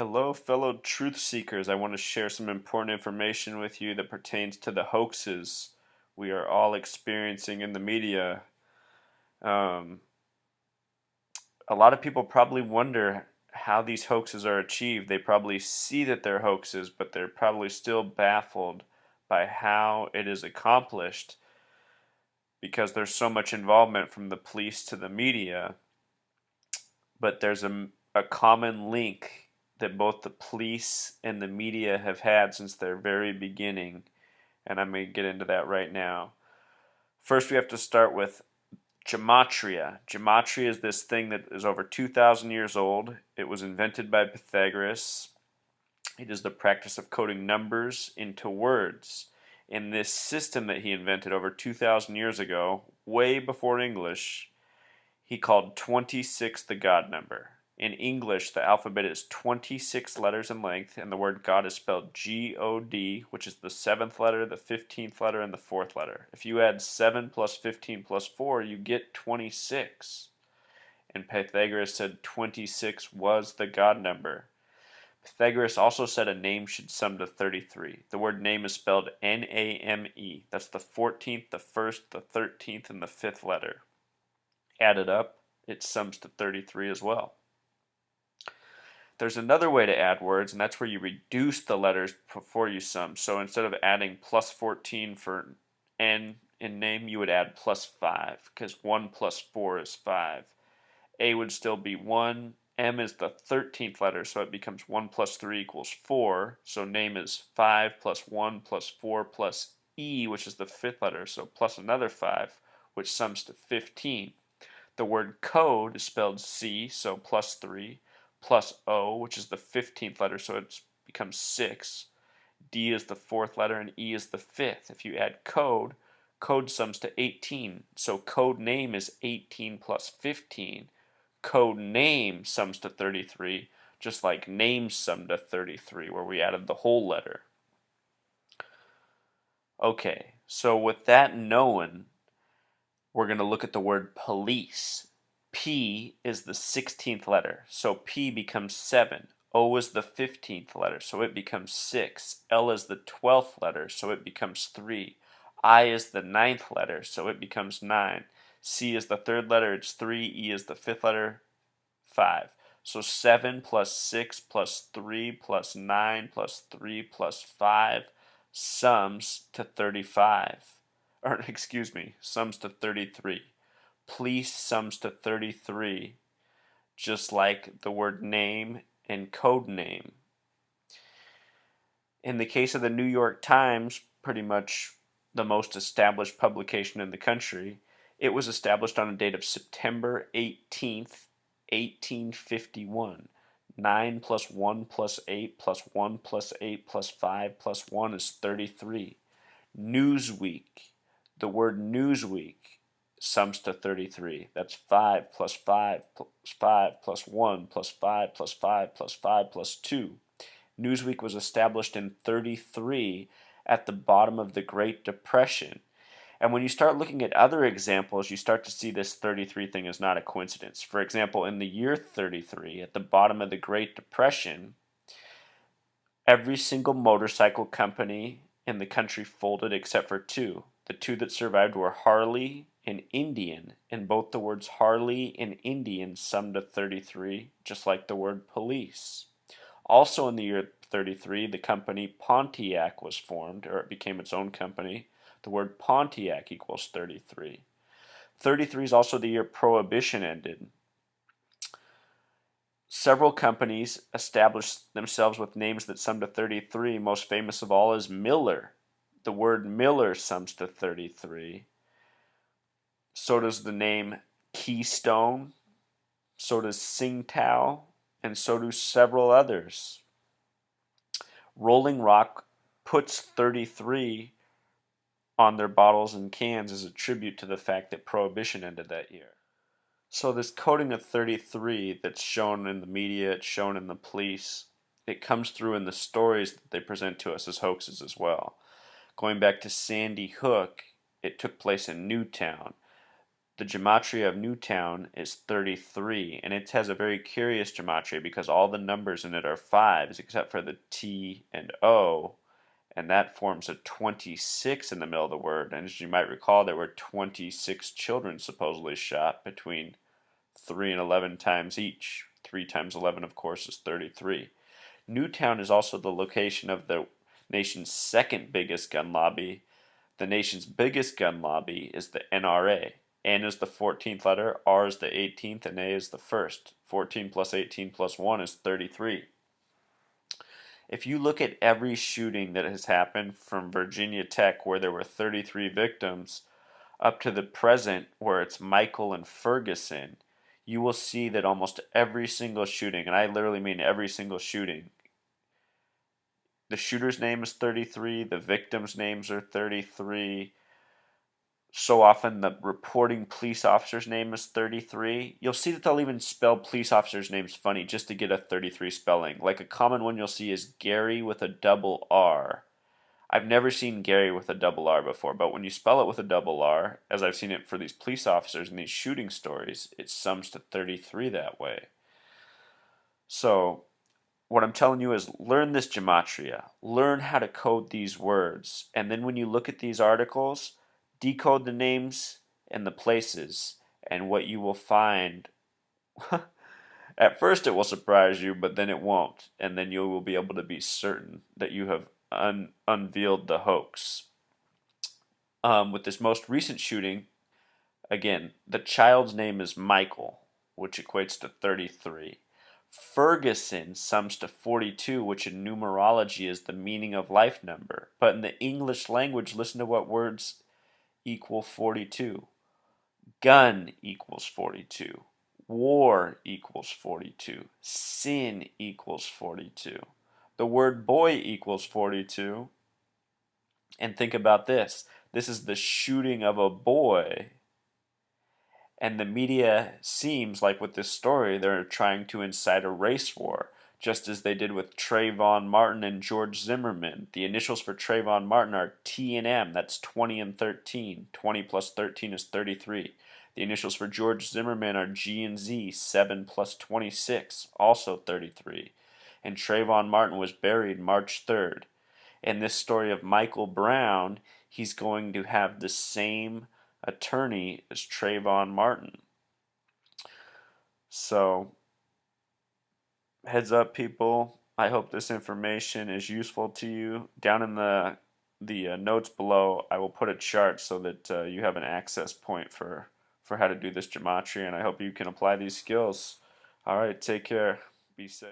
Hello, fellow truth seekers. I want to share some important information with you that pertains to the hoaxes we are all experiencing in the media. Um, a lot of people probably wonder how these hoaxes are achieved. They probably see that they're hoaxes, but they're probably still baffled by how it is accomplished because there's so much involvement from the police to the media. But there's a common link that both the police and the media have had since their very beginning, and I'm going to get into that right now. First, we have to start with gematria. Gematria is this thing that is over 2,000 years old. It was invented by Pythagoras. It is the practice of coding numbers into words. In this system that he invented over 2,000 years ago, way before English, he called 26 the God number. In English, the alphabet is 26 letters in length, and the word God is spelled G-O-D, which is the 7th letter, the 15th letter, and the 4th letter. If you add 7 plus 15 plus 4, you get 26. And Pythagoras said 26 was the God number. Pythagoras also said a name should sum to 33. The word name is spelled N-A-M-E. That's the 14th, the 1st, the 13th, and the 5th letter. Added up, it sums to 33 as well. There's another way to add words, and that's where you reduce the letters before you sum. So instead of adding plus 14 for N in name, you would add plus 5, because 1 plus 4 is 5. A would still be 1. M is the 13th letter, so it becomes 1 plus 3 equals 4. So name is 5 plus 1 plus 4 plus E, which is the 5th letter, so plus another 5, which sums to 15. The word code is spelled C, so plus 3, plus O, which is the 15th letter, so it becomes 6. D is the 4th letter, and E is the 5th. If you add code, code sums to 18. So code name is 18 plus 15. Code name sums to 33, just like name sum to 33, where we added the whole letter. Okay, so with that known, we're going to look at the word police. P is the 16th letter, so P becomes 7. O is the 15th letter, so it becomes 6. L is the 12th letter, so it becomes 3. I is the 9th letter, so it becomes 9. C is the 3rd letter, it's 3. E is the 5th letter, 5. So 7 plus 6 plus 3 plus 9 plus 3 plus 5 sums to 35. Or, excuse me, sums to 33. Police sums to 33, just like the word name and code name. In the case of the New York Times, pretty much the most established publication in the country, it was established on a date of September 18th, 1851. 9 plus 1 plus 8 plus 1 plus 8 plus 5 plus 1 is 33. Newsweek. The word Newsweek sums to 33. That's 5 plus 5 plus 5 plus 1 plus 5 plus 5 plus 5 plus 2. Newsweek was established in 33 at the bottom of the Great Depression. And when you start looking at other examples, you start to see this 33 thing is not a coincidence. For example, in the year 33, at the bottom of the Great Depression, every single motorcycle company in the country folded except for two. The two that survived were Harley and Indian, and both the words Harley and Indian summed to 33, just like the word police. Also in the year 33, the company Pontiac was formed, or it became its own company. The word Pontiac equals 33. 33 is also the year Prohibition ended. Several companies established themselves with names that sum to 33. Most famous of all is Miller. The word Miller sums to 33. So does the name Keystone. So does Tsingtao. And so do several others. Rolling Rock puts 33 on their bottles and cans as a tribute to the fact that Prohibition ended that year. So this coding of 33 that's shown in the media, it's shown in the police, it comes through in the stories that they present to us as hoaxes as well. Going back to Sandy Hook, it took place in Newtown. The gematria of Newtown is 33, and it has a very curious gematria because all the numbers in it are fives except for the T and O, and that forms a 26 in the middle of the word. And as you might recall, there were 26 children supposedly shot between 3 and 11 times each. 3 times 11, of course, is 33. Newtown is also the location of the nation's second biggest gun lobby. The nation's biggest gun lobby is the NRA. N is the 14th letter, R is the 18th, and A is the first. 14 plus 18 plus 1 is 33. If you look at every shooting that has happened from Virginia Tech, where there were 33 victims, up to the present, where it's Michael and Ferguson, you will see that almost every single shooting, and I literally mean every single shooting, the shooter's name is 33, the victims' names are 33. So often the reporting police officer's name is 33. You'll see that they'll even spell police officers' names funny just to get a 33 spelling. Like a common one you'll see is Gary with a double R. I've never seen Gary with a double R before, but when you spell it with a double R, as I've seen it for these police officers in these shooting stories, it sums to 33 that way. So what I'm telling you is learn this gematria, learn how to code these words, and then when you look at these articles, decode the names and the places, and what you will find, at first it will surprise you, but then it won't, and then you will be able to be certain that you have unveiled the hoax. With this most recent shooting, again, the child's name is Michael, which equates to 33. Ferguson sums to 42, which in numerology is the meaning of life number. But in the English language, listen to what words equal 42. Gun equals 42. War equals 42. Sin equals 42. The word boy equals 42. And think about this. This is the shooting of a boy. And the media seems like with this story, they're trying to incite a race war, just as they did with Trayvon Martin and George Zimmerman. The initials for Trayvon Martin are T and M, that's 20 and 13. 20 plus 13 is 33. The initials for George Zimmerman are G and Z, 7 plus 26, also 33. And Trayvon Martin was buried March 3rd. In this story of Michael Brown, he's going to have the same attorney as Trayvon Martin. So, heads up, people. I hope this information is useful to you. Down in the notes below, I will put a chart so that you have an access point for how to do this gematria, and I hope you can apply these skills. All right, take care. Be safe.